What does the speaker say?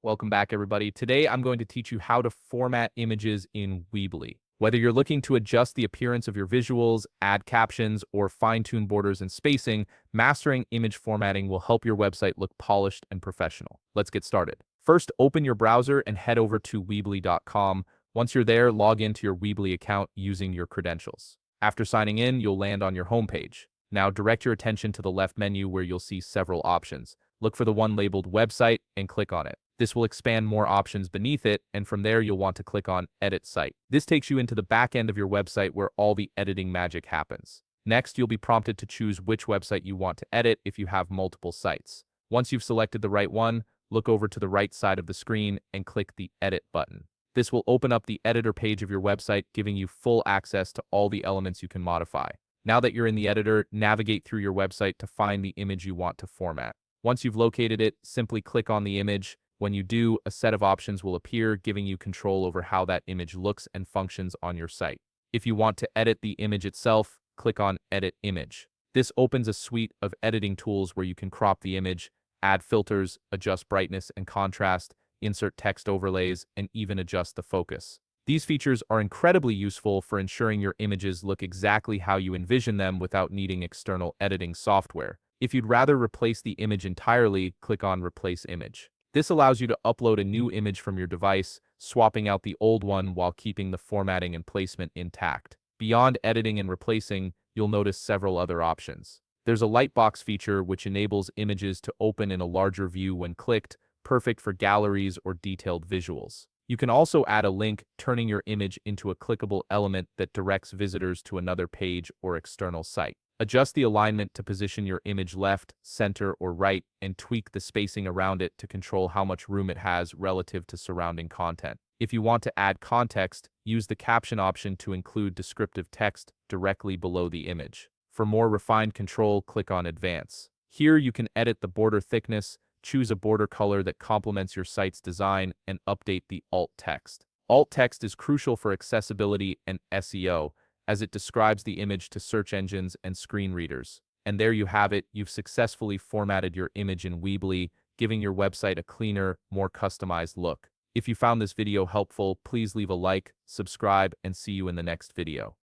Welcome back, everybody. Today, I'm going to teach you how to format images in Weebly. Whether you're looking to adjust the appearance of your visuals, add captions, or fine-tune borders and spacing, mastering image formatting will help your website look polished and professional. Let's get started. First, open your browser and head over to Weebly.com. Once you're there, log into your Weebly account using your credentials. After signing in, you'll land on your homepage. Now, direct your attention to the left menu where you'll see several options. Look for the one labeled Website and click on it. This will expand more options beneath it, and from there you'll want to click on Edit Site. This takes you into the back end of your website where all the editing magic happens. Next, you'll be prompted to choose which website you want to edit if you have multiple sites. Once you've selected the right one, look over to the right side of the screen and click the Edit button. This will open up the editor page of your website, giving you full access to all the elements you can modify. Now that you're in the editor, navigate through your website to find the image you want to format. Once you've located it, simply click on the image. When you do, a set of options will appear, giving you control over how that image looks and functions on your site. If you want to edit the image itself, click on Edit Image. This opens a suite of editing tools where you can crop the image, add filters, adjust brightness and contrast, insert text overlays, and even adjust the focus. These features are incredibly useful for ensuring your images look exactly how you envision them without needing external editing software. If you'd rather replace the image entirely, click on Replace Image. This allows you to upload a new image from your device, swapping out the old one while keeping the formatting and placement intact. Beyond editing and replacing, you'll notice several other options. There's a lightbox feature which enables images to open in a larger view when clicked, perfect for galleries or detailed visuals. You can also add a link, turning your image into a clickable element that directs visitors to another page or external site. Adjust the alignment to position your image left, center, or right, and tweak the spacing around it to control how much room it has relative to surrounding content. If you want to add context, use the caption option to include descriptive text directly below the image. For more refined control, click on Advance. Here you can edit the border thickness, choose a border color that complements your site's design, and update the alt text. Alt text is crucial for accessibility and SEO, as it describes the image to search engines and screen readers. And there you have it, you've successfully formatted your image in Weebly, giving your website a cleaner, more customized look. If you found this video helpful, please leave a like, subscribe, and see you in the next video.